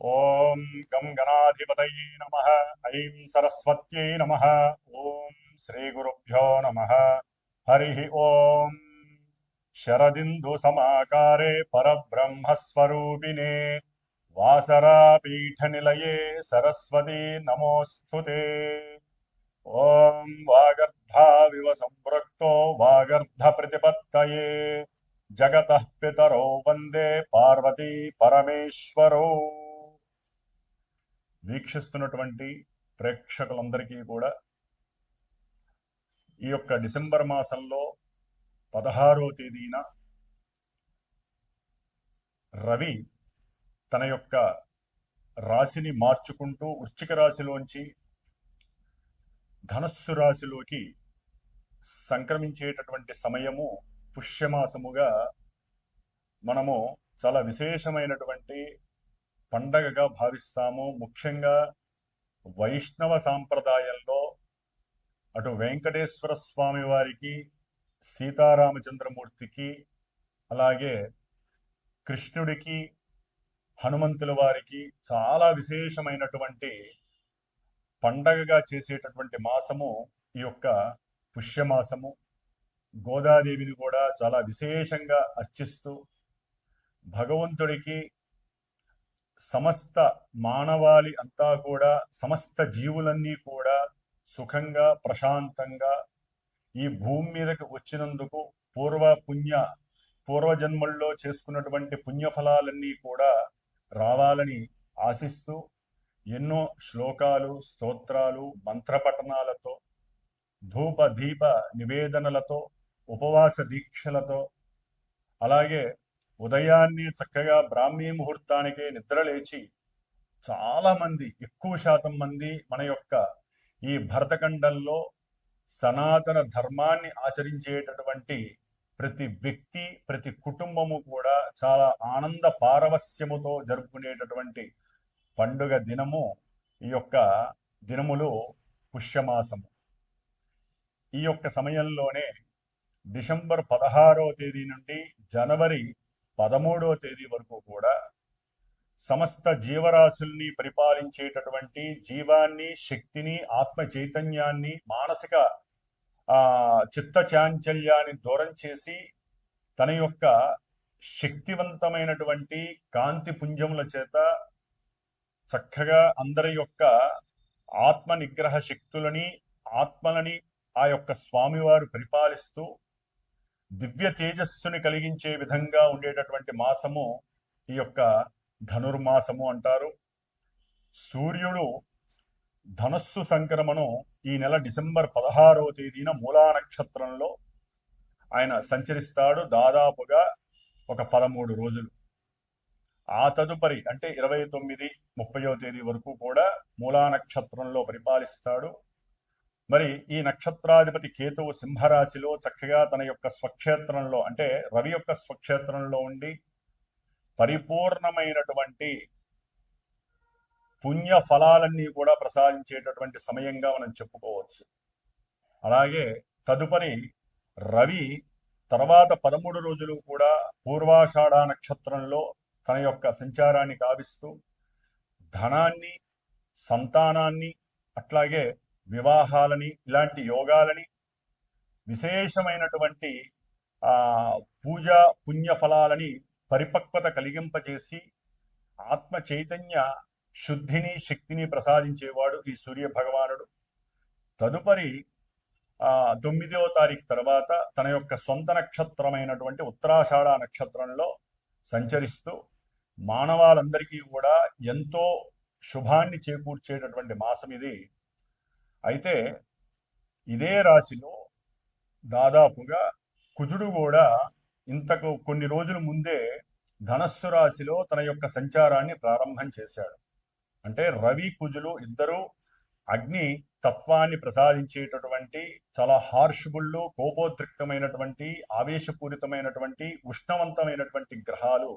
ఓం గం గణాధిపతయే నమః. ఐం సరస్వత్యై నమః. ఓం శ్రీ గురుభ్యో నమః. హరి ఓం. శరదిందు సమాకారే పరబ్రహ్మస్వరూపిణే వాసరాపీఠ నిలయే సరస్వతీ నమోస్తుతే. ఓం వాగర్ధావివ సంపృక్తో వాగర్ధ ప్రతిపత్తయే జగతః పితరో వందే పార్వతీ పరమేశ్వరో. వీక్షిస్తున్నటువంటి ప్రేక్షకులందరికీ కూడా ఈ యొక్క డిసెంబర్ మాసంలో 16వ తేదీన రవి తన యొక్క రాశిని మార్చుకుంటూ వృశ్చిక రాశిలోంచి ధనస్సు రాశిలోకి సంక్రమించేటటువంటి సమయము పుష్యమాసముగా మనము చాలా విశేషమైనటువంటి పండగగా భావిస్తాము. ముఖ్యంగా వైష్ణవ సాంప్రదాయంలో అటు వెంకటేశ్వర స్వామి వారికి, సీతారామచంద్రమూర్తికి, అలాగే కృష్ణుడికి, హనుమంతుల వారికి చాలా విశేషమైనటువంటి పండగగా చేసేటటువంటి మాసము ఈ యొక్క పుష్యమాసము. గోదాదేవిని కూడా చాలా విశేషంగా అర్చిస్తూ భగవంతుడికి సమస్త మానవాళి అంతా కూడా, సమస్త జీవులన్నీ కూడా సుఖంగా ప్రశాంతంగా ఈ భూమి మీదకి వచ్చినందుకు పూర్వజన్మల్లో చేసుకున్నటువంటి పుణ్యఫలాలన్నీ కూడా రావాలని ఆశిస్తూ ఎన్నో శ్లోకాలు, స్తోత్రాలు, మంత్రపఠనాలతో, ధూప దీప నివేదనలతో, ఉపవాస దీక్షలతో, అలాగే ఉదయాన్నే చక్కగా బ్రాహ్మీ ముహూర్తానికే నిద్రలేచి చాలా మంది, ఎక్కువ శాతం మంది మన యొక్క ఈ భరతఖండంలో సనాతన ధర్మాన్ని ఆచరించేటటువంటి ప్రతి వ్యక్తి, ప్రతి కుటుంబము కూడా చాలా ఆనంద పారవస్యముతో జరుపుకునేటటువంటి పండుగ దినము ఈ యొక్క దినములు పుష్యమాసము. ఈ యొక్క సమయంలోనే డిసెంబర్ 16వ తేదీ నుండి జనవరి 13వ తేదీ వరకు కూడా సమస్త జీవరాశుల్ని పరిపాలించేటటువంటి జీవాన్ని, శక్తిని, ఆత్మ చైతన్యాన్ని, మానసిక చిత్త చాంచల్యాన్ని దూరం చేసి తన యొక్క శక్తివంతమైనటువంటి కాంతి పుంజముల చేత చక్కగా అందరి యొక్క ఆత్మ నిగ్రహ శక్తులని, ఆత్మలని ఆ యొక్క స్వామివారు పరిపాలిస్తూ దివ్య తేజస్సుని కలిగించే విధంగా ఉండేటటువంటి మాసము ఈ యొక్క ధనుర్మాసము అంటారు. సూర్యుడు ధనస్సు సంక్రమణం ఈ నెల డిసెంబర్ 16వ తేదీన మూలా నక్షత్రంలో ఆయన సంచరిస్తాడు. దాదాపుగా ఒక 13 రోజులు. ఆ తదుపరి అంటే 29, 30వ తేదీ వరకు కూడా మూలా నక్షత్రంలో పరిపాలిస్తాడు. మరి ఈ నక్షత్రాధిపతి కేతువు సింహరాశిలో చక్కగా తన యొక్క స్వక్షేత్రంలో, అంటే రవి యొక్క స్వక్షేత్రంలో ఉండి పరిపూర్ణమైనటువంటి పుణ్య ఫలాలన్నీ కూడా ప్రసాదించేటటువంటి సమయంగా మనం చెప్పుకోవచ్చు. అలాగే తదుపరి రవి తర్వాత 13 రోజులు కూడా పూర్వాషాఢ నక్షత్రంలో తన యొక్క సంచారాన్ని కావిస్తూ ధనాన్ని, సంతానాన్ని, అట్లాగే వివాహాలని, ఇలాంటి యోగాలని, విశేషమైనటువంటి పూజా పుణ్యఫలాలని పరిపక్వత కలిగింపచేసి ఆత్మ చైతన్య శుద్ధిని, శక్తిని ప్రసాదించేవాడు ఈ సూర్య భగవానుడు. తదుపరి 9వ తారీఖు తర్వాత తన యొక్క సొంత నక్షత్రమైనటువంటి ఉత్తరాషాఢ నక్షత్రంలో సంచరిస్తూ మానవాళందరికీ కూడా ఎంతో శుభాన్ని చేకూర్చేటటువంటి మాసం ఇది. అయితే ఇదే రాశిలో దాదాపుగా కుజుడు కూడా ఇంతకు కొన్ని రోజుల ముందే ధనస్సు రాశిలో తన యొక్క సంచారాన్ని ప్రారంభం చేశాడు. అంటే రవి, కుజులు ఇద్దరూ అగ్ని తత్వాన్ని ప్రసాదించేటటువంటి చాలా హార్ష్బుళ్ళు, కోపోద్రిక్తమైనటువంటి, ఆవేశపూరితమైనటువంటి, ఉష్ణవంతమైనటువంటి గ్రహాలు.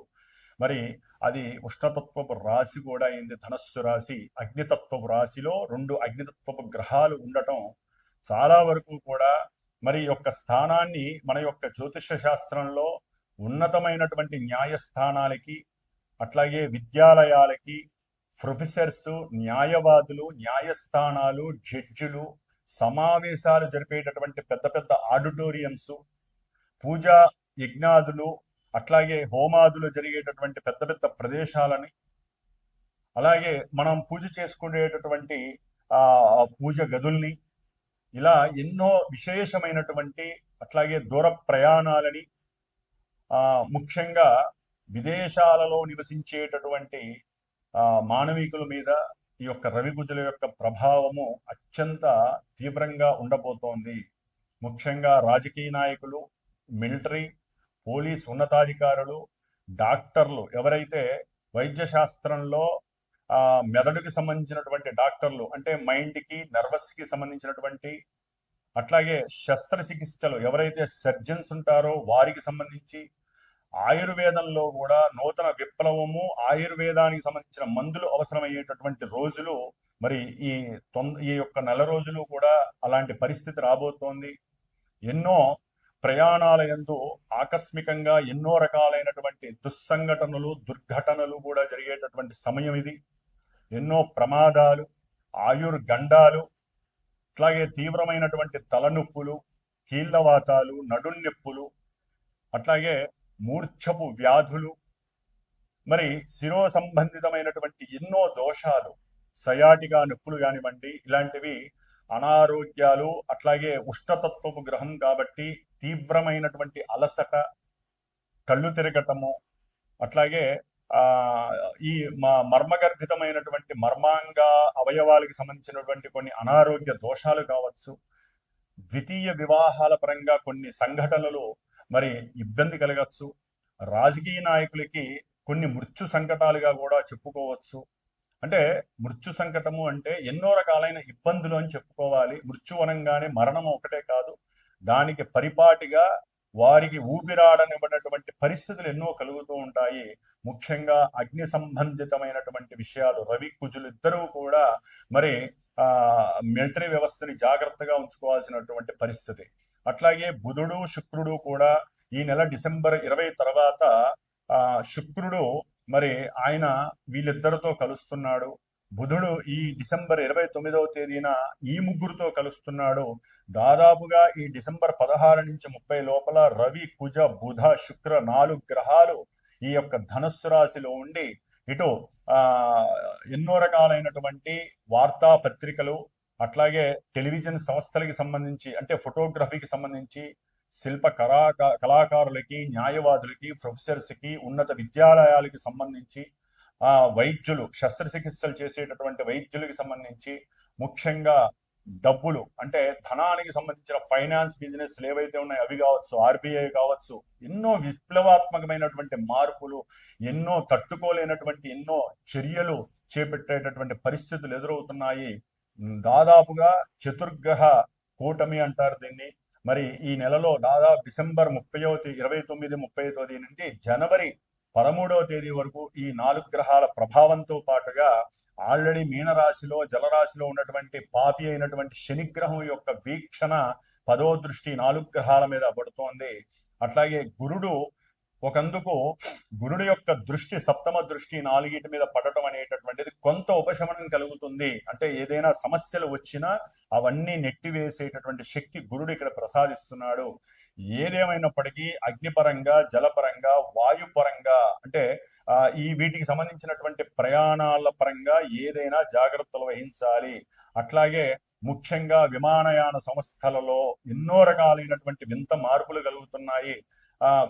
మరి అది ఉష్ణతత్వపు రాశి కూడా అయింది ధనస్సు రాశి. అగ్నితత్వపు రాశిలో 2 అగ్నితత్వపు గ్రహాలు ఉండటం చాలా వరకు కూడా మరి యొక్క స్థానాన్ని మన యొక్క జ్యోతిష శాస్త్రంలో ఉన్నతమైనటువంటి న్యాయస్థానాలకి, అట్లాగే విద్యాలయాలకి, ప్రొఫెసర్స్, న్యాయవాదులు, న్యాయస్థానాలు, జడ్జిలు, సమావేశాలు జరిపేటటువంటి పెద్ద పెద్ద ఆడిటోరియంస్, పూజా యజ్ఞాదులు, అట్లాగే హోమాదులు జరిగేటటువంటి పెద్ద పెద్ద ప్రదేశాలని, అలాగే మనం పూజ చేసుకునేటటువంటి పూజ గదుల్ని, ఇలా ఎన్నో విశేషమైనటువంటి, అట్లాగే దూర ప్రయాణాలని, ముఖ్యంగా విదేశాలలో నివసించేటటువంటి మానవికుల మీద ఈ యొక్క రవికుజుల యొక్క ప్రభావము అత్యంత తీవ్రంగా ఉండబోతోంది. ముఖ్యంగా రాజకీయ నాయకులు, మిలిటరీ, పోలీస్ ఉన్నతాధికారులు, డాక్టర్లు, ఎవరైతే వైద్య శాస్త్రంలో మెదడుకి సంబంధించినటువంటి డాక్టర్లు, అంటే మైండ్కి, నర్వస్కి సంబంధించినటువంటి, అట్లాగే శస్త్రచికిత్సలు ఎవరైతే సర్జన్స్ ఉంటారో వారికి సంబంధించి, ఆయుర్వేదంలో కూడా నూతన విప్లవము, ఆయుర్వేదానికి సంబంధించిన మందులు అవసరమయ్యేటటువంటి రోజులు మరి ఈ యొక్క నెల రోజులు కూడా అలాంటి పరిస్థితి రాబోతోంది. ఎన్నో ప్రయాణాల యందు ఆకస్మికంగా ఎన్నో రకాలైనటువంటి దుస్సంఘటనలు, దుర్ఘటనలు కూడా జరిగేటటువంటి సమయం ఇది. ఎన్నో ప్రమాదాలు, ఆయుర్గండాలు, అట్లాగే తీవ్రమైనటువంటి తలనొప్పులు, కీళ్లవాతాలు, నడున్నొప్పులు, అట్లాగే మూర్ఛపు వ్యాధులు, మరి శిరో సంబంధితమైనటువంటి ఎన్నో దోషాలు, సయాటిగా నొప్పులు కానివ్వండి, ఇలాంటివి అనారోగ్యాలు, అట్లాగే ఉష్ణతత్వపు గ్రహం కాబట్టి తీవ్రమైనటువంటి అలసట, కళ్ళు తిరగటము, అట్లాగే ఈ మర్మగర్భితమైనటువంటి మర్మాంగ అవయవాలకు సంబంధించినటువంటి కొన్ని అనారోగ్య దోషాలు కావచ్చు, ద్వితీయ వివాహాల పరంగా కొన్ని సంఘటనలు మరి ఇబ్బంది కలగచ్చు, రాజకీయ నాయకులకి కొన్ని మృత్యు సంకటాలుగా కూడా చెప్పుకోవచ్చు. అంటే మృత్యు సంకటము అంటే ఎన్నో రకాలైన ఇబ్బందులు అని చెప్పుకోవాలి. మృత్యు అనగానే మరణం ఒకటే కాదు, దానికి పరిపాటిగా వారికి ఊపిరాడనివ్వనటువంటి పరిస్థితులు ఎన్నో కలుగుతూ ఉంటాయి. ముఖ్యంగా అగ్ని సంబంధితమైనటువంటి విషయాలు, రవి కుజులు ఇద్దరూ కూడా మరి మిలిటరీ వ్యవస్థని జాగ్రత్తగా ఉంచుకోవాల్సినటువంటి పరిస్థితి. అట్లాగే బుధుడు, శుక్రుడు కూడా ఈ నెల డిసెంబర్ 20 తర్వాత శుక్రుడు మరి ఆయన వీళ్ళిద్దరితో కలుస్తున్నాడు. బుధుడు ఈ డిసెంబర్ 29వ తేదీన ఈ ముగ్గురుతో కలుస్తున్నాడు. దాదాపుగా ఈ డిసెంబర్ 16 నుంచి 30 లోపల రవి, కుజ, బుధ, శుక్ర 4 గ్రహాలు ఈ యొక్క ధనుస్సు రాశిలో ఉండి ఇటు ఎన్నో రకాలైనటువంటి వార్తాపత్రికలు, అట్లాగే టెలివిజన్ సంస్థలకి సంబంధించి, అంటే ఫోటోగ్రఫీకి సంబంధించి, శిల్ప కళాకారులకి, న్యాయవాదులకి, ప్రొఫెసర్స్కి, ఉన్నత విద్యాలయాలకి సంబంధించి, వైద్యులు, శస్త్రచికిత్సలు చేసేటటువంటి వైద్యులకి సంబంధించి, ముఖ్యంగా డబ్బులు అంటే ధనానికి సంబంధించిన ఫైనాన్స్ బిజినెస్లు ఏవైతే ఉన్నాయో అవి కావచ్చు, ఆర్బీఐ కావచ్చు, ఎన్నో విప్లవాత్మకమైనటువంటి మార్పులు, ఎన్నో తట్టుకోలేనటువంటి ఎన్నో చర్యలు చేపట్టేటటువంటి పరిస్థితులు ఎదురవుతున్నాయి. దాదాపుగా చతుర్గ్రహ కూటమి అంటారు దీన్ని. మరి ఈ నెలలో దాదాపు డిసెంబర్ 29, 30వ తేదీ నుండి జనవరి 13వ తేదీ వరకు ఈ 4 గ్రహాల ప్రభావంతో పాటుగా ఆల్రెడీ మీనరాశిలో, జలరాశిలో ఉన్నటువంటి పాపి అయినటువంటి శనిగ్రహం యొక్క వీక్షణ 10వ దృష్టి 4 గ్రహాల మీద పడుతోంది. అట్లాగే గురుడు ఒకందుకు గురుడు యొక్క దృష్టి, సప్తమ దృష్టి 4 మీద పడటం అనేటటువంటిది కొంత ఉపశమనం కలుగుతుంది. అంటే ఏదైనా సమస్యలు వచ్చినా అవన్నీ నెట్టివేసేటటువంటి శక్తి గురుడు ఇక్కడ ప్రసాదిస్తున్నాడు. ఏదేమైనప్పటికీ అగ్నిపరంగా, జలపరంగా, వాయుపరంగా, అంటే వీటికి సంబంధించినటువంటి ప్రయాణాల పరంగా ఏదైనా జాగ్రత్తలు వహించాలి. అట్లాగే ముఖ్యంగా విమానయాన సంస్థలలో ఎన్నో రకాలైనటువంటి వింత మార్పులు కలుగుతున్నాయి.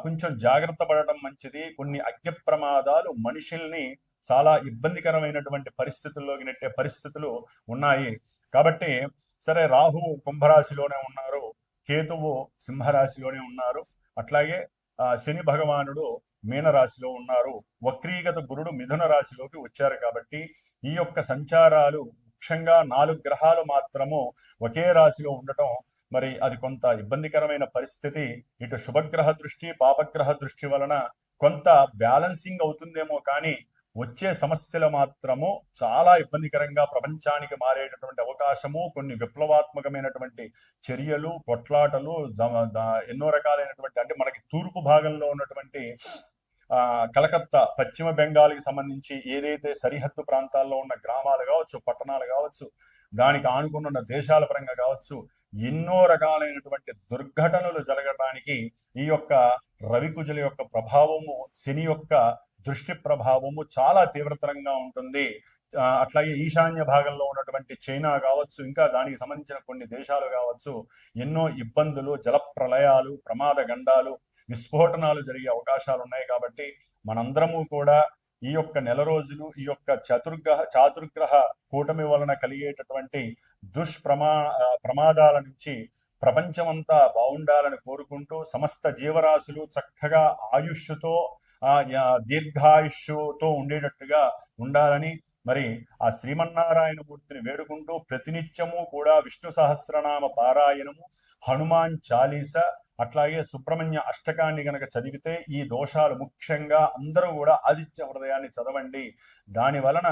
కొంచెం జాగ్రత్త పడటం మంచిది. కొన్ని అగ్ని ప్రమాదాలు మనుషుల్ని చాలా ఇబ్బందికరమైనటువంటి పరిస్థితుల్లోకి నెట్టే పరిస్థితులు ఉన్నాయి. కాబట్టి సరే, రాహువు కుంభరాశిలోనే ఉన్నారు, కేతువు సింహరాశిలోనే ఉన్నారు, అట్లాగే శని భగవానుడు మీనరాశిలో ఉన్నారు, వక్రీగత గురుడు మిథున రాశిలోకి వచ్చారు. కాబట్టి ఈ యొక్క సంచారాలు, ముఖ్యంగా 4 గ్రహాలు మాత్రము ఒకే రాశిలో ఉండటం మరి అది కొంత ఇబ్బందికరమైన పరిస్థితి. ఇటు శుభగ్రహ దృష్టి, పాపగ్రహ దృష్టి వలన కొంత బ్యాలెన్సింగ్ అవుతుందేమో కానీ వచ్చే సమస్యలు మాత్రము చాలా ఇబ్బందికరంగా ప్రపంచానికి మారేటటువంటి అవకాశము, కొన్ని విప్లవాత్మకమైనటువంటి చర్యలు, కొట్లాటలు, ఎన్నో రకాలైనటువంటి, అంటే మనకి తూర్పు భాగంలో ఉన్నటువంటి కలకత్తా, పశ్చిమ బెంగాల్కి సంబంధించి ఏదైతే సరిహద్దు ప్రాంతాల్లో ఉన్న గ్రామాలు కావచ్చు, పట్టణాలు కావచ్చు, దానికి ఆనుకున్న దేశాల పరంగా కావచ్చు, ఎన్నో రకాలైనటువంటి దుర్ఘటనలు జరగడానికి ఈ యొక్క రవికుజుల యొక్క ప్రభావము, శని యొక్క దృష్టి ప్రభావము చాలా తీవ్రతరంగా ఉంటుంది. అట్లాగే ఈశాన్య భాగంలో ఉన్నటువంటి చైనా కావచ్చు, ఇంకా దానికి సంబంధించిన కొన్ని దేశాలు కావచ్చు, ఎన్నో ఇబ్బందులు, జల ప్రళయాలు, ప్రమాద గండాలు, విస్ఫోటనాలు జరిగే అవకాశాలు ఉన్నాయి. కాబట్టి మనందరము కూడా ఈ యొక్క నెల రోజులు ఈ యొక్క చాతుర్గ్రహ కూటమి వలన కలిగేటటువంటి ప్రమాదాల నుంచి ప్రపంచమంతా బాగుండాలని కోరుకుంటూ, సమస్త జీవరాశులు చక్కగా ఆయుష్తో దీర్ఘాయుష్తో ఉండేటట్టుగా ఉండాలని మరి ఆ శ్రీమన్నారాయణమూర్తిని వేడుకుంటూ ప్రతినిత్యము కూడా విష్ణు సహస్రనామ పారాయణము, హనుమాన్ చాలీస, అట్లాగే సుబ్రహ్మణ్య అష్టకాన్ని గనక చదివితే ఈ దోషాలు ముఖ్యంగా అందరూ కూడా ఆదిత్య హృదయాన్ని చదవండి. దాని వలన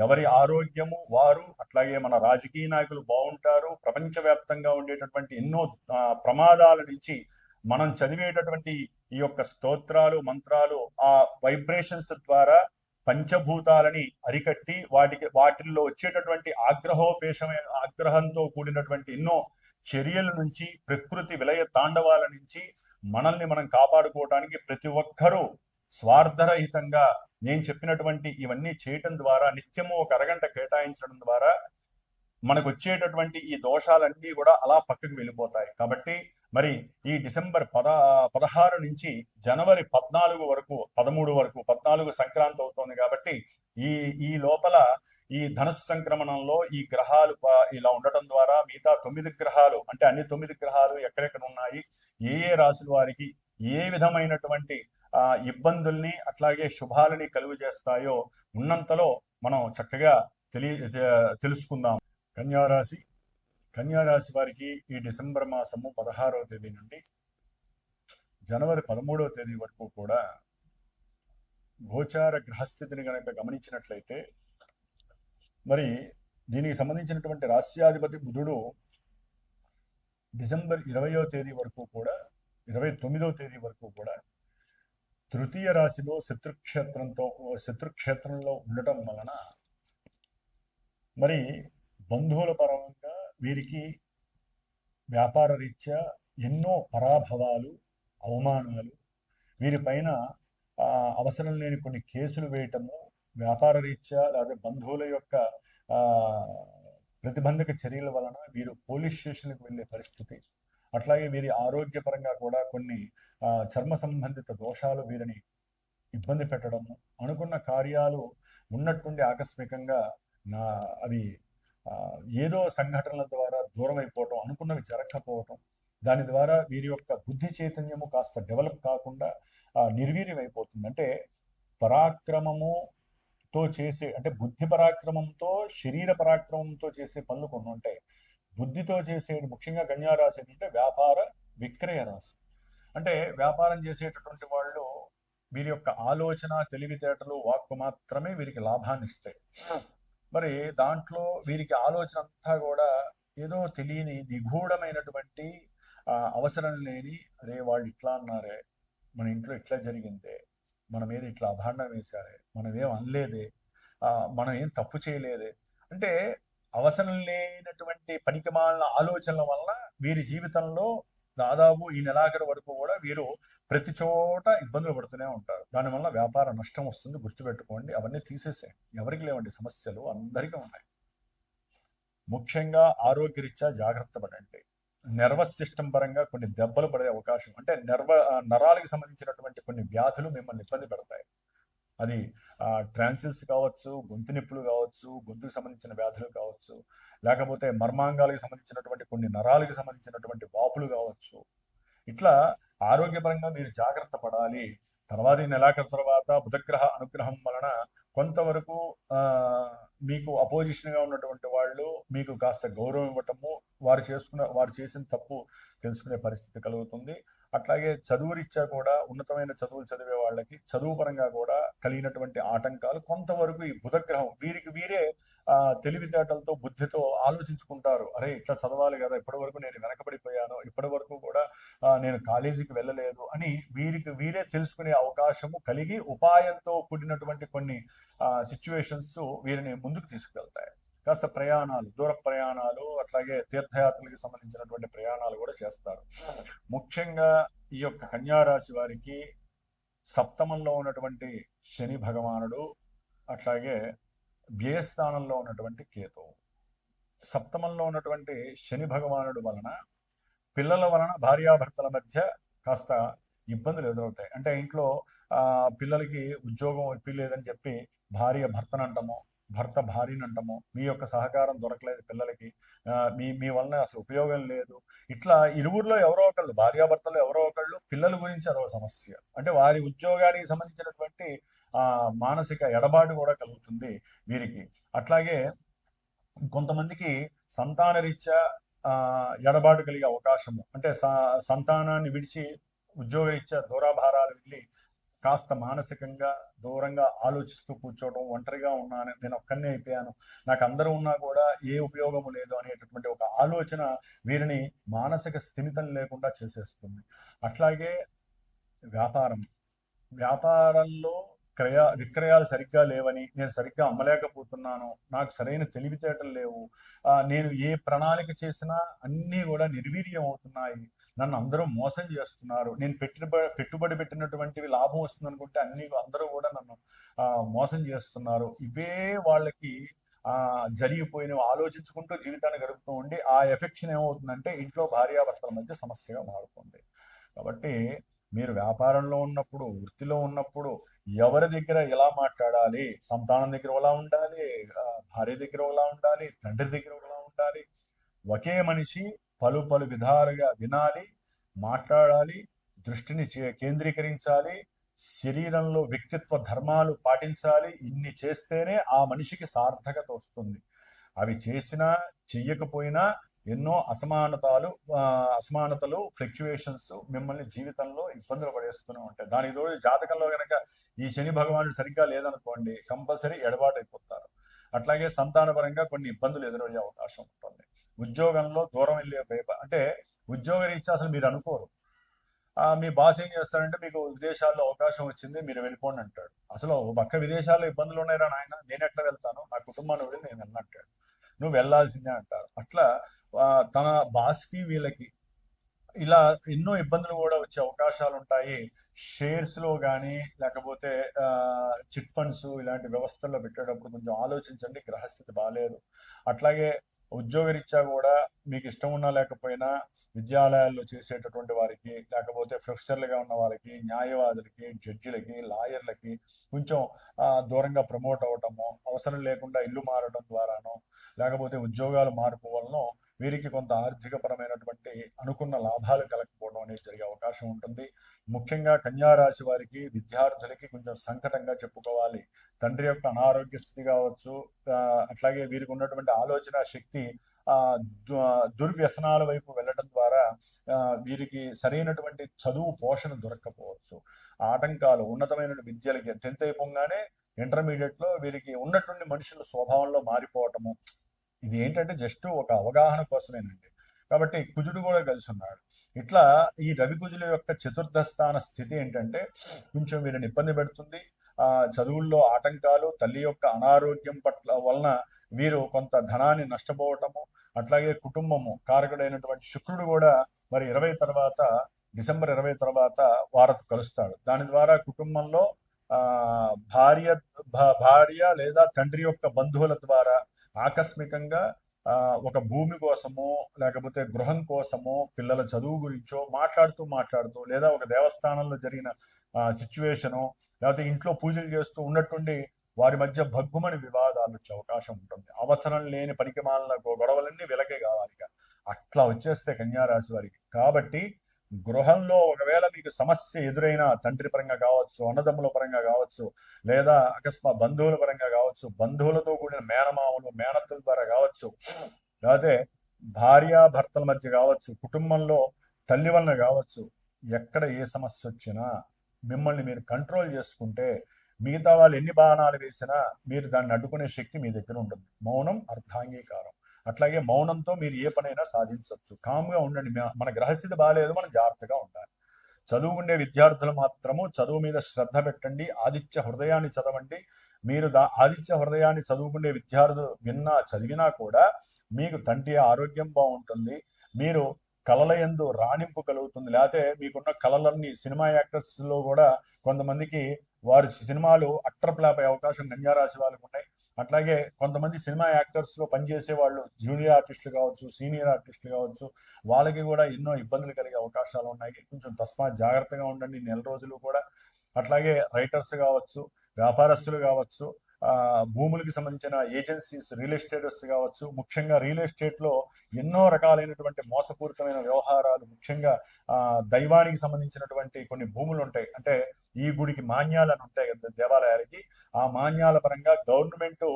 ఎవరి ఆరోగ్యము వారు, అట్లాగే మన రాజకీయ నాయకులు బాగుంటారు. ప్రపంచవ్యాప్తంగా ఉండేటటువంటి ఎన్నో ప్రమాదాల నుంచి మనం చదివేటటువంటి ఈ యొక్క స్తోత్రాలు, మంత్రాలు ఆ వైబ్రేషన్స్ ద్వారా పంచభూతాలని అరికట్టి వాటిల్లో వచ్చేటటువంటి ఆగ్రహంతో కూడినటువంటి ఎన్నో చర్యల నుంచి, ప్రకృతి విలయ తాండవాల నుంచి మనల్ని మనం కాపాడుకోవడానికి ప్రతి ఒక్కరూ స్వార్థరహితంగా నేను చెప్పినటువంటి ఇవన్నీ చేయటం ద్వారా, నిత్యము ఒక అరగంట కేటాయించడం ద్వారా మనకు వచ్చేటటువంటి ఈ దోషాలన్నీ కూడా అలా పక్కకు వెళ్ళిపోతాయి. కాబట్టి మరి ఈ డిసెంబర్ 16 నుంచి జనవరి 14 వరకు, 13 వరకు, 14 సంక్రాంతి అవుతోంది. కాబట్టి ఈ లోపల ఈ ధనుసు సంక్రమణంలో ఈ గ్రహాలు ఇలా ఉండటం ద్వారా మిగతా 9 గ్రహాలు, అంటే అన్ని 9 గ్రహాలు ఎక్కడెక్కడ ఉన్నాయి, ఏ రాశుల వారికి ఏ విధమైనటువంటి ఇబ్బందుల్ని అట్లాగే శుభాలని కలుగు చేస్తాయో ఉన్నంతలో మనం చక్కగా తెలుసుకుందాం. కన్యారాశి వారికి ఈ డిసెంబర్ మాసము 16వ తేదీ నుండి జనవరి 13వ తేదీ వరకు కూడా గోచార గ్రహస్థితిని కనుక గమనించినట్లయితే, మరి దీనికి సంబంధించినటువంటి రాశ్యాధిపతి బుధుడు డిసెంబర్ 20వ తేదీ వరకు కూడా, 29వ తేదీ వరకు కూడా తృతీయ రాశిలో శత్రుక్షేత్రంలో ఉండటం వలన మరి బంధువుల పరంగా వీరికి వ్యాపార రీత్యా ఎన్నో పరాభవాలు, అవమానాలు, వీరిపైన అవసరం లేని కొన్ని కేసులు వేయటము, వ్యాపార రీత్యా లేదా బంధువుల యొక్క ప్రతిబంధక చర్యల వలన వీరు పోలీస్ స్టేషన్లకు వెళ్ళే పరిస్థితి, అట్లాగే వీరి ఆరోగ్యపరంగా కూడా కొన్ని చర్మ సంబంధిత దోషాలు వీరిని ఇబ్బంది పెట్టడము, అనుకున్న కార్యాలు ఉన్నట్టుండి ఆకస్మికంగా అవి ఏదో సంఘటనల ద్వారా దూరం అయిపోవటం, అనుకున్నవి జరగకపోవటం, దాని ద్వారా వీరి యొక్క బుద్ధి చైతన్యము కాస్త డెవలప్ కాకుండా నిర్వీర్యం అయిపోతుంది. అంటే పరాక్రమముతో చేసే, అంటే బుద్ధి పరాక్రమంతో శరీర పరాక్రమంతో చేసే పనులు కొన్ని ఉంటాయి. బుద్ధితో చేసేది ముఖ్యంగా కన్యారాశి ఏంటంటే వ్యాపార విక్రయ రాశి. అంటే వ్యాపారం చేసేటటువంటి వాళ్ళు వీరి యొక్క ఆలోచన, తెలివితేటలు, వాక్కు మాత్రమే వీరికి లాభాన్ని ఇస్తాయి. మరి దాంట్లో వీరికి ఆలోచన అంతా కూడా ఏదో తెలియని నిగూఢమైనటువంటి అవసరం లేని, అరే వాళ్ళు ఇట్లా అన్నారే, మన ఇంట్లో ఇట్లా జరిగిందే, మన మీద ఇట్లా అభాండం వేశారే, మనం ఏం అనలేదే, మనం ఏం తప్పు చేయలేదే, అంటే అవసరం లేనటువంటి పనికిమాలిన ఆలోచనల వలన వీరి జీవితంలో దాదాపు ఈ నెలాఖరు వరకు కూడా వీరు ప్రతి చోట ఇబ్బందులు పడుతూనే ఉంటారు. దానివల్ల వ్యాపార నష్టం వస్తుంది. గుర్తుపెట్టుకోండి, అవన్నీ తీసేసేయండి. ఎవరికి లేవండి సమస్యలు, అందరికీ ఉన్నాయి. ముఖ్యంగా ఆరోగ్యరీత్యా జాగ్రత్త పడండి. నర్వస్ సిస్టమ్ పరంగా కొన్ని దెబ్బలు పడే అవకాశం, అంటే నరాలకు సంబంధించినటువంటి కొన్ని వ్యాధులు మిమ్మల్ని ఇబ్బంది పెడతాయి. అది ట్రాన్సిల్స్ కావచ్చు, గొంతు నొప్పులు కావచ్చు, గొంతుకు సంబంధించిన వ్యాధులు కావచ్చు, లేకపోతే మర్మాంగాలకు సంబంధించినటువంటి కొన్ని నరాలకు సంబంధించినటువంటి వాపులు కావచ్చు. ఇట్లా ఆరోగ్యపరంగా మీరు జాగ్రత్త పడాలి. తర్వాత ఈ నెలాఖరు తర్వాత బుధగ్రహ అనుగ్రహం వలన కొంతవరకు మీకు అపోజిషన్గా ఉన్నటువంటి వాళ్ళు మీకు కాస్త గౌరవం ఇవ్వటము, వారు చేసిన తప్పు తెలుసుకునే పరిస్థితి కలుగుతుంది. అట్లాగే చదువు రీత్యా కూడా ఉన్నతమైన చదువులు చదివే వాళ్ళకి చదువు పరంగా కూడా కలిగినటువంటి ఆటంకాలు కొంతవరకు ఈ బుధగ్రహం వీరికి వీరే తెలివితేటలతో బుద్ధితో ఆలోచించుకుంటారు. అరే ఇట్లా చదవాలి కదా, ఇప్పటి వరకు నేను వెనకబడిపోయాను, ఇప్పటి వరకు కూడా నేను కాలేజీకి వెళ్ళలేదు అని వీరికి వీరే తెలుసుకునే అవకాశము కలిగి ఉపాయంతో కూడినటువంటి కొన్ని సిచ్యువేషన్స్ వీరిని ముందుకు తీసుకువెళ్తాయి. కాస్త ప్రయాణాలు, దూర ప్రయాణాలు, అట్లాగే తీర్థయాత్రలకు సంబంధించినటువంటి ప్రయాణాలు కూడా చేస్తారు. ముఖ్యంగా ఈ యొక్క కన్యారాశి వారికి సప్తమంలో ఉన్నటువంటి శని భగవానుడు, అట్లాగే వ్యయస్థానంలో ఉన్నటువంటి కేతువు. సప్తమంలో ఉన్నటువంటి శని భగవానుడు వలన పిల్లల వలన భార్యాభర్తల మధ్య కాస్త ఇబ్బందులు ఎదురవుతాయి. అంటే ఇంట్లో పిల్లలకి ఉద్యోగం ఇప్పిలేదని చెప్పి భార్య భర్తనంటము, భర్త భార్యనంటము, మీ యొక్క సహకారం దొరకలేదు పిల్లలకి, మీ వలన అసలు ఉపయోగం లేదు, ఇట్లా ఇరువురిలో ఎవరో ఒకళ్ళు, భార్యాభర్తలు ఎవరో ఒకళ్ళు పిల్లల గురించి అదొక సమస్య. అంటే వారి ఉద్యోగానికి సంబంధించినటువంటి మానసిక ఎడబాటు కూడా కలుగుతుంది వీరికి. అట్లాగే కొంతమందికి సంతానరీత్యా ఎడబాటు కలిగే అవకాశము, అంటే సంతానాన్ని విడిచి ఉద్యోగరీత్యా దూరాభారాలు వెళ్ళి కాస్త మానసికంగా దూరంగా ఆలోచిస్తూ కూర్చోవడం, ఒంటరిగా ఉన్నాను, నేను ఒక్కనే అయిపోయాను, నాకు అందరూ ఉన్నా కూడా ఏ ఉపయోగము లేదు అనేటటువంటి ఒక ఆలోచన వీరిని మానసిక స్థిమితం లేకుండా చేసేస్తుంది. అట్లాగే వ్యాపారంలో విక్రయాలు సరిగ్గా లేవని, నేను సరిగ్గా అమ్మలేకపోతున్నాను, నాకు సరైన తెలివితేటలు లేవు, నేను ఏ ప్రణాళిక చేసినా అన్నీ కూడా నిర్వీర్యం అవుతున్నాయి, నన్ను అందరూ మోసం చేస్తున్నారు, నేను పెట్టుబడి పెట్టినటువంటివి లాభం వస్తుంది అనుకుంటే అన్ని అందరూ కూడా నన్ను మోసం చేస్తున్నారు, ఇవే వాళ్ళకి జరిగిపోయినవి ఆలోచించుకుంటూ జీవితాన్ని గడుపుతూ ఉండి ఆ ఎఫెక్షన్ ఏమవుతుందంటే ఇంట్లో భార్యాభర్తల మధ్య సమస్యగా మారుతుంది. కాబట్టి మీరు వ్యాపారంలో ఉన్నప్పుడు, వృత్తిలో ఉన్నప్పుడు ఎవరి దగ్గర ఎలా మాట్లాడాలి, సంతానం దగ్గర ఎలా ఉండాలి, భార్య దగ్గర ఎలా ఉండాలి, తండ్రి దగ్గర ఎలా ఉండాలి, ఒకే మనిషి పలు పలు విధాలుగా వినాలి, మాట్లాడాలి, దృష్టిని కేంద్రీకరించాలి, శరీరంలో వ్యక్తిత్వ ధర్మాలు పాటించాలి. ఇన్ని చేస్తేనే ఆ మనిషికి సార్థకత వస్తుంది. అవి చేసినా చెయ్యకపోయినా ఎన్నో అసమానతలు ఫ్లక్చువేషన్స్ మిమ్మల్ని జీవితంలో ఇబ్బందులు పడేస్తూనే ఉంటాయి. దానికి తోడు జాతకంలో కనుక ఈ శని భగవానుడు సరిగ్గా లేదనుకోండి, కంపల్సరీ ఎడబాటు అయిపోతారు. అట్లాగే సంతానపరంగా కొన్ని ఇబ్బందులు ఎదురయ్యే అవకాశం ఉంటుంది. ఉద్యోగంలో దూరం వెళ్ళే అంటే ఉద్యోగ రీత్యా అసలు మీరు అనుకోరు, మీ బాస్ ఏం చేస్తారంటే మీకు విదేశాల్లో అవకాశం వచ్చింది మీరు వెళ్ళిపోండి అంటాడు. అసలు పక్క విదేశాల్లో ఇబ్బందులు ఉన్నాయిరా నాయన, నేను ఎట్లా వెళ్తాను, నా కుటుంబాన్ని వదిలి నేను వెళ్ళనంటాడు, నువ్వు వెళ్ళాల్సిందే అంటారు. అట్లా తన బాస్కి వీళ్ళకి ఇలా ఎన్నో ఇబ్బందులు కూడా వచ్చే అవకాశాలు ఉంటాయి. షేర్స్లో కానీ లేకపోతే చిట్ ఫండ్స్ ఇలాంటి వ్యవస్థల్లో పెట్టేటప్పుడు కొంచెం ఆలోచించండి, గ్రహస్థితి బాగాలేదు. అట్లాగే ఉద్యోగరీత్యా కూడా మీకు ఇష్టం ఉన్నా లేకపోయినా విద్యాలయాల్లో చేసేటటువంటి వారికి, లేకపోతే ప్రొఫెసర్లుగా ఉన్న వారికి, న్యాయవాదులకి, జడ్జిలకి, లాయర్లకి కొంచెం దూరంగా ప్రమోట్ అవ్వటము, అవసరం లేకుండా ఇల్లు మారడం ద్వారానో లేకపోతే ఉద్యోగాలు మార్పు వలన వీరికి కొంత ఆర్థికపరమైనటువంటి అనుకున్న లాభాలు కలగకపోవడం అనేది జరిగే అవకాశం ఉంటుంది. ముఖ్యంగా కన్యారాశి వారికి, విద్యార్థులకి కొంచెం సంకటంగా చెప్పుకోవాలి. తండ్రి యొక్క అనారోగ్య స్థితి కావచ్చు, అట్లాగే వీరికి ఉన్నటువంటి ఆలోచన శక్తి దుర్వ్యసనాల వైపు వెళ్ళడం ద్వారా వీరికి సరైనటువంటి చదువు పోషణ దొరక్కపోవచ్చు. ఆటంకాలు ఉన్నతమైన విద్యలకి 10th అయిపోగానే ఇంటర్మీడియట్లో వీరికి ఉన్నటువంటి మనుషుల స్వభావంలో మారిపోవటము, ఇది ఏంటంటే జస్ట్ ఒక అవగాహన కోసమేనండి. కాబట్టి కుజుడు కూడా కలిసి ఉన్నాడు. ఇట్లా ఈ రవి కుజుల యొక్క చతుర్థ స్థాన స్థితి ఏంటంటే కొంచెం వీరిని ఇబ్బంది పెడుతుంది. చదువుల్లో ఆటంకాలు, తల్లి యొక్క అనారోగ్యం వలన వీరు కొంత ధనాన్ని నష్టపోవటము, అట్లాగే కుటుంబము కారకుడైనటువంటి శుక్రుడు కూడా మరి డిసెంబర్ 20 తర్వాత వారకు కలుస్తాడు. దాని ద్వారా కుటుంబంలో భార్య లేదా తండ్రి యొక్క బంధువుల ద్వారా ఆకస్మికంగా ఒక భూమి కోసమో లేకపోతే గృహం కోసమో పిల్లల చదువు గురించో మాట్లాడుతూ లేదా ఒక దేవస్థానంలో జరిగిన సిచ్యువేషను లేకపోతే ఇంట్లో పూజలు చేస్తూ ఉన్నట్టుండి వారి మధ్య భగ్గుమని వివాదాలు వచ్చే అవకాశం ఉంటుంది. అవసరం లేని పనికిమాలిన గొడవలన్నీ వెలకే కావాలి. అట్లా వచ్చేస్తే కన్యారాశి వారికి. కాబట్టి గృహంలో ఒకవేళ మీకు సమస్య ఎదురైనా తండ్రి పరంగా కావచ్చు, అన్నదమ్ముల పరంగా కావచ్చు, లేదా అకస్మాత్ బంధువుల పరంగా కావచ్చు, బంధువులతో కూడిన మేనమామలు మేనత్తల ద్వారా కావచ్చు, లేకపోతే భార్యాభర్తల మధ్య కావచ్చు, కుటుంబంలో తల్లి వలన కావచ్చు, ఎక్కడ ఏ సమస్య వచ్చినా మిమ్మల్ని మీరు కంట్రోల్ చేసుకుంటే మిగతా వాళ్ళు ఎన్ని బాణాలు వేసినా మీరు దాన్ని అడ్డుకునే శక్తి మీ దగ్గర ఉంటుంది. మౌనం అర్థాంగీకారం. అట్లాగే మౌనంతో మీరు ఏ పనైనా సాధించవచ్చు. కామ్గా ఉండండి. మన గ్రహస్థితి బాగాలేదు, మనం జాగ్రత్తగా ఉండాలి. చదువుకునే విద్యార్థులు మాత్రము చదువు మీద శ్రద్ధ పెట్టండి. ఆదిత్య హృదయాన్ని చదవండి. మీరు ఆదిత్య హృదయాన్ని చదువుకునే విద్యార్థులు చదివినా కూడా మీకు తండ్రి ఆరోగ్యం బాగుంటుంది. మీరు కళల యందు రాణింపు కలుగుతుంది. లేకపోతే మీకున్న కళలన్నీ సినిమా యాక్టర్స్లో కూడా కొంతమందికి వారి సినిమాలు అట్టర్ ఫ్లాప్ అయ్యే అవకాశం కన్యారాశి వాళ్ళకు ఉన్నాయి. అట్లాగే కొంతమంది సినిమా యాక్టర్స్లో పనిచేసే వాళ్ళు జూనియర్ ఆర్టిస్టులు కావచ్చు, సీనియర్ ఆర్టిస్టులు కావచ్చు, వాళ్ళకి కూడా ఎన్నో ఇబ్బందులు కలిగే అవకాశాలు ఉన్నాయి. కొంచెం తస్మాత్ జాగ్రత్తగా ఉండండి నెల రోజులు కూడా. అట్లాగే రైటర్స్ కావచ్చు, వ్యాపారస్తులు కావచ్చు, భూములకి సంబంధించిన ఏజెన్సీస్, రియల్ ఎస్టేటర్స్ కావచ్చు. ముఖ్యంగా రియల్ ఎస్టేట్లో ఎన్నో రకాలైనటువంటి మోసపూరితమైన వ్యవహారాలు, ముఖ్యంగా దైవానికి సంబంధించినటువంటి కొన్ని భూములు ఉంటాయి. అంటే ఈ గుడికి మాన్యాలు అని ఉంటాయి కదా దేవాలయాలకి. ఆ మాన్యాల పరంగా గవర్నమెంట్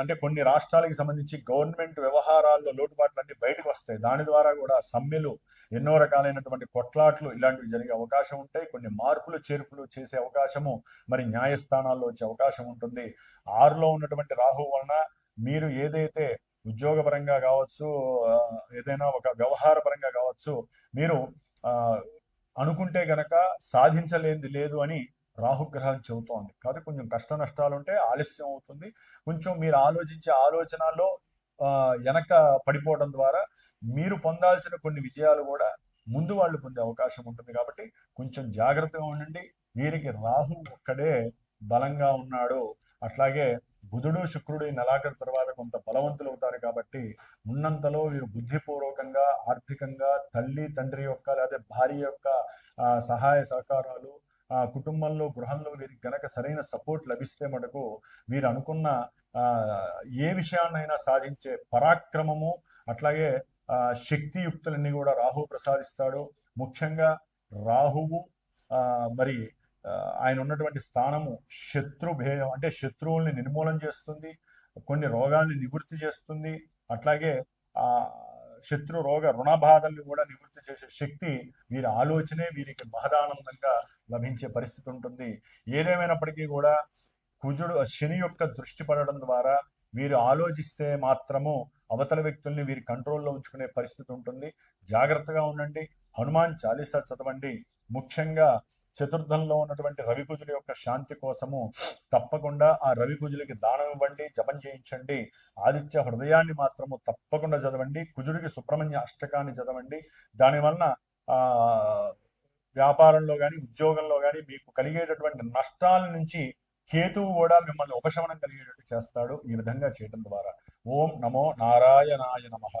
అంటే కొన్ని రాష్ట్రాలకు సంబంధించి గవర్నమెంట్ వ్యవహారాల్లో లోటుపాట్లన్నీ బయటకు వస్తాయి. దాని ద్వారా కూడా సమ్మెలు, ఎన్నో రకాలైనటువంటి కొట్లాట్లు ఇలాంటివి జరిగే అవకాశం ఉంటాయి. కొన్ని మార్పులు చేర్పులు చేసే అవకాశము మరి న్యాయస్థానాల్లో వచ్చే అవకాశం ఉంటుంది. 6లో ఉన్నటువంటి రాహు వలన మీరు ఏదైతే ఉద్యోగపరంగా కావచ్చు, ఏదైనా ఒక వ్యవహార పరంగా కావచ్చు, మీరు అనుకుంటే గనక సాధించలేనిది లేదు అని రాహుగ్రహం చెబుతోంది. కాబట్టి కొంచెం కష్ట నష్టాలు ఉంటే ఆలస్యం అవుతుంది. కొంచెం మీరు ఆలోచించే ఆలోచనలో వెనక పడిపోవడం ద్వారా మీరు పొందాల్సిన కొన్ని విజయాలు కూడా ముందు వాళ్ళు పొందే అవకాశం ఉంటుంది. కాబట్టి కొంచెం జాగ్రత్తగా ఉండండి. వీరికి రాహు ఒక్కడే బలంగా ఉన్నాడు. అట్లాగే బుధుడు, శుక్రుడు ఈ నెలాఖరు తర్వాత కొంత బలవంతులు అవుతారు. కాబట్టి ఉన్నంతలో వీరు బుద్ధిపూర్వకంగా, ఆర్థికంగా, తల్లి తండ్రి యొక్క లేదా భార్య యొక్క సహాయ సహకారాలు, కుటుంబంలో గృహంలో వీరికి గనక సరైన సపోర్ట్ లభిస్తే మటుకు వీరు అనుకున్న ఏ విషయాన్నైనా సాధించే పరాక్రమము, అట్లాగే శక్తియుక్తులన్నీ కూడా రాహువు ప్రసాదిస్తాడు. ముఖ్యంగా రాహువు మరి ఆయన ఉన్నటువంటి స్థానము శత్రుభేదం, అంటే శత్రువుల్ని నిర్మూలన చేస్తుంది, కొన్ని రోగాల్ని నివృత్తి చేస్తుంది. అట్లాగే శత్రు రోగ రుణబాధల్ని కూడా నివృత్తి చేసే శక్తి వీరి ఆలోచనే వీరికి మహదానందంగా లభించే పరిస్థితి ఉంటుంది. ఏదేమైనప్పటికీ కూడా శని యొక్క దృష్టి పడడం ద్వారా వీరు ఆలోచిస్తే మాత్రము అవతల వ్యక్తుల్ని వీరి కంట్రోల్లో ఉంచుకునే పరిస్థితి ఉంటుంది. జాగ్రత్తగా ఉండండి. హనుమాన్ చాలీసా చదవండి. ముఖ్యంగా చతుర్థంలో ఉన్నటువంటి రవికుజుల యొక్క శాంతి కోసము తప్పకుండా ఆ రవికుజులకి దానం ఇవ్వండి, జపం చేయించండి. ఆదిత్య హృదయాన్ని మాత్రము తప్పకుండా చదవండి. కుజుడికి సుబ్రహ్మణ్య అష్టకాన్ని చదవండి. దానివలన వ్యాపారంలో కానీ, ఉద్యోగంలో కానీ మీకు కలిగేటటువంటి నష్టాల నుంచి కేతువు కూడా మిమ్మల్ని ఉపశమనం కలిగేటట్టు చేస్తాడు ఈ విధంగా చేయడం ద్వారా. ఓం నమో నారాయణాయ నమః.